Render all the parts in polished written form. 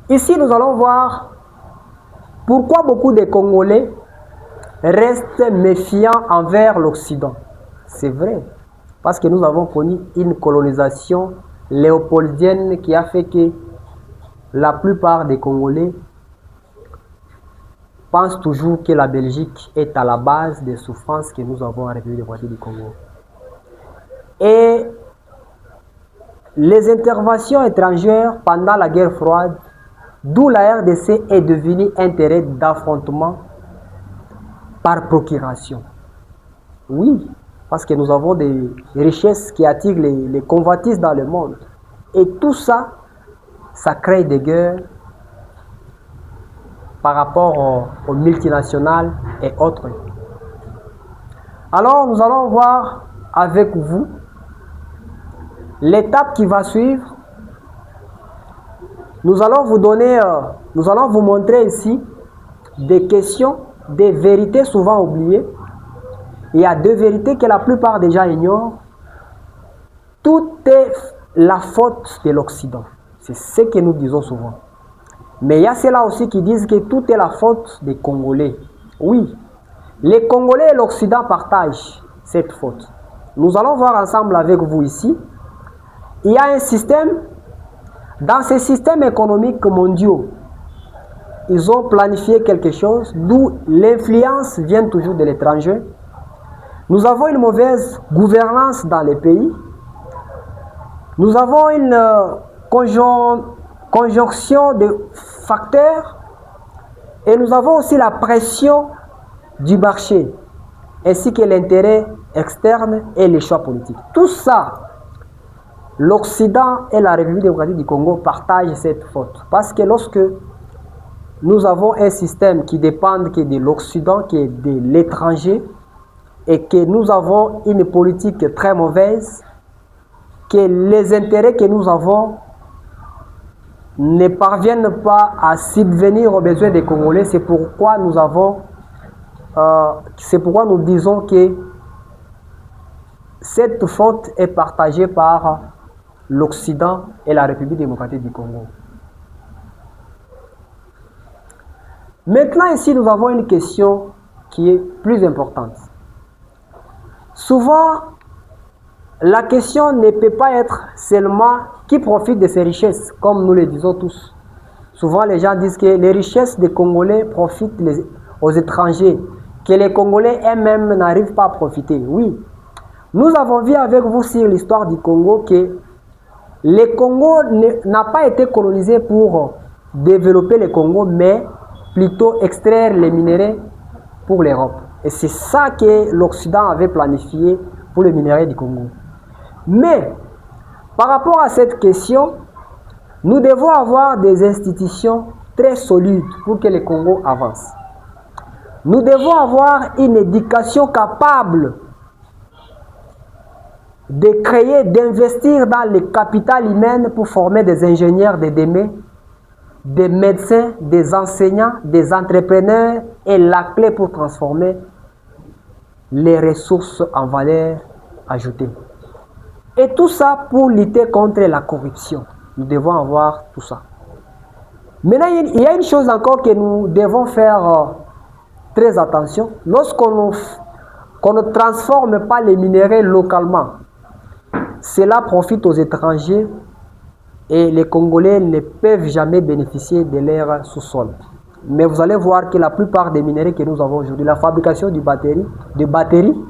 Ici, nous allons voir pourquoi beaucoup de Congolais restent méfiants envers l'Occident. C'est vrai, parce que nous avons connu une colonisation léopoldienne qui a fait que la plupart des Congolais pensent toujours que la Belgique est à la base des souffrances que nous avons en République démocratique du Congo. Et les interventions étrangères pendant la guerre froide, d'où la RDC est devenue un terrain d'affrontement par procuration. Oui, parce que nous avons des richesses qui attirent les convoitises dans le monde. Et tout ça, ça crée des guerres par rapport aux multinationales et autres. Alors, nous allons voir avec vous l'étape qui va suivre. Nous allons vous montrer ici des questions, des vérités souvent oubliées. Il y a deux vérités que la plupart des gens ignorent. Tout est la faute de l'Occident. C'est ce que nous disons souvent. Mais il y a ceux-là aussi qui disent que tout est la faute des Congolais. Oui, les Congolais et l'Occident partagent cette faute. Nous allons voir ensemble avec vous ici. Il y a un système, dans ces systèmes économiques mondiaux, ils ont planifié quelque chose, d'où l'influence vient toujours de l'étranger. Nous avons une mauvaise gouvernance dans les pays. Nous avons une conjonction de facteurs et nous avons aussi la pression du marché ainsi que l'intérêt externe et les choix politiques. Tout ça, l'Occident et la République démocratique du Congo partagent cette faute parce que lorsque nous avons un système qui dépend que de l'Occident, qui est de l'étranger, et que nous avons une politique très mauvaise, que les intérêts que nous avons ne parviennent pas à subvenir aux besoins des Congolais. C'est pourquoi nous disons que cette faute est partagée par l'Occident et la République démocratique du Congo. Maintenant, ici, nous avons une question qui est plus importante. Souvent, la question ne peut pas être seulement qui profite de ces richesses, comme nous le disons tous. Souvent, les gens disent que les richesses des Congolais profitent aux étrangers, que les Congolais eux-mêmes n'arrivent pas à profiter. Oui, nous avons vu avec vous sur l'histoire du Congo que le Congo n'a pas été colonisé pour développer le Congo, mais plutôt extraire les minéraux pour l'Europe. Et c'est ça que l'Occident avait planifié pour les minéraux du Congo. Mais, par rapport à cette question, nous devons avoir des institutions très solides pour que le Congo avance. Nous devons avoir une éducation capable de créer, d'investir dans le capital humain pour former des ingénieurs de demain, des médecins, des enseignants, des entrepreneurs et la clé pour transformer les ressources en valeur ajoutée. Et tout ça pour lutter contre la corruption. Nous devons avoir tout ça. Maintenant, il y a une chose encore que nous devons faire très attention. Lorsqu'on ne transforme pas les minéraux localement, cela profite aux étrangers et les Congolais ne peuvent jamais bénéficier de leur sous-sol. Mais vous allez voir que la plupart des minéraux que nous avons aujourd'hui, la fabrication de batteries,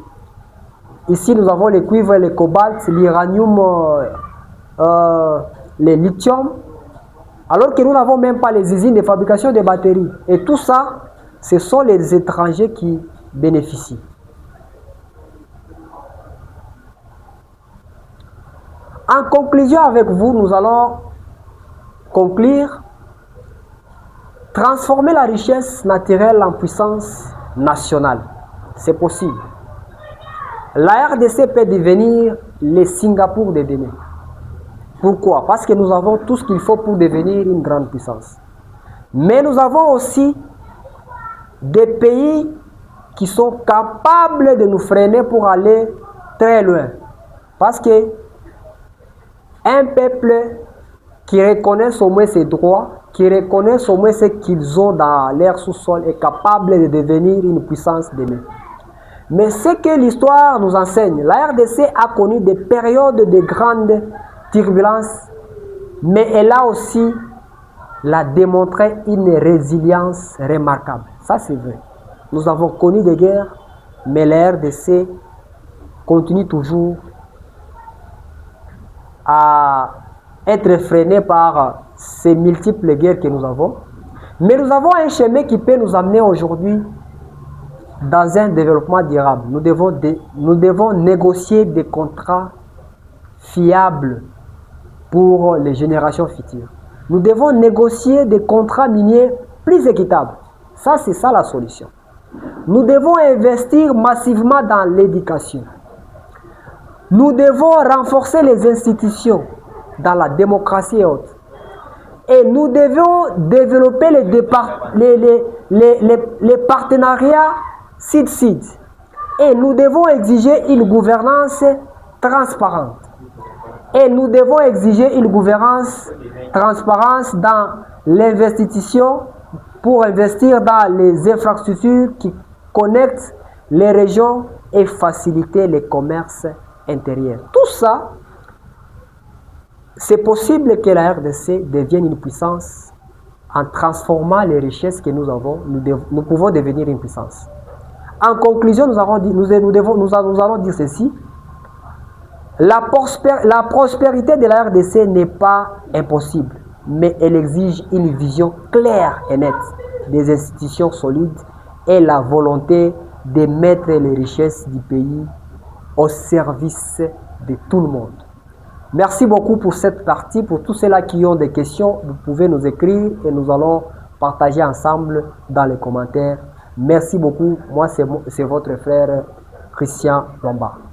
ici nous avons le cuivre, le cobalt, l'uranium, le lithium, alors que nous n'avons même pas les usines de fabrication de batteries. Et tout ça, ce sont les étrangers qui bénéficient. En conclusion avec vous, nous allons conclure: transformer la richesse naturelle en puissance nationale. C'est possible. La RDC peut devenir le Singapour de demain. Pourquoi? Parce que nous avons tout ce qu'il faut pour devenir une grande puissance. Mais nous avons aussi des pays qui sont capables de nous freiner pour aller très loin. Parce que un peuple qui reconnaissent au moins ses droits, qui reconnaissent au moins ce qu'ils ont dans leur sous-sol, est capable de devenir une puissance d'aimer. Mais ce que l'histoire nous enseigne, la RDC a connu des périodes de grandes turbulences, mais elle a aussi démontré une résilience remarquable. Ça, c'est vrai. Nous avons connu des guerres, mais la RDC continue toujours à être freinée par ces multiples guerres que nous avons. Mais nous avons un chemin qui peut nous amener aujourd'hui dans un développement durable. Nous devons négocier des contrats fiables pour les générations futures. Nous devons négocier des contrats miniers plus équitables. Ça, c'est ça la solution. Nous devons investir massivement dans l'éducation. Nous devons renforcer les institutions dans la démocratie et autres. Et nous devons développer les partenariats sud-sud. Et nous devons exiger une gouvernance transparente. Et nous devons exiger une gouvernance transparente dans l'investissement pour investir dans les infrastructures qui connectent les régions et faciliter les commerces intérieurs. Tout ça, c'est possible que la RDC devienne une puissance en transformant les richesses que nous avons. Nous pouvons devenir une puissance. En conclusion, nous allons dire ceci. La prospérité de la RDC n'est pas impossible, mais elle exige une vision claire et nette, des institutions solides et la volonté de mettre les richesses du pays au service de tout le monde. Merci beaucoup pour cette partie. Pour tous ceux-là qui ont des questions, vous pouvez nous écrire et nous allons partager ensemble dans les commentaires. Merci beaucoup. Moi, c'est votre frère Christian Lomba.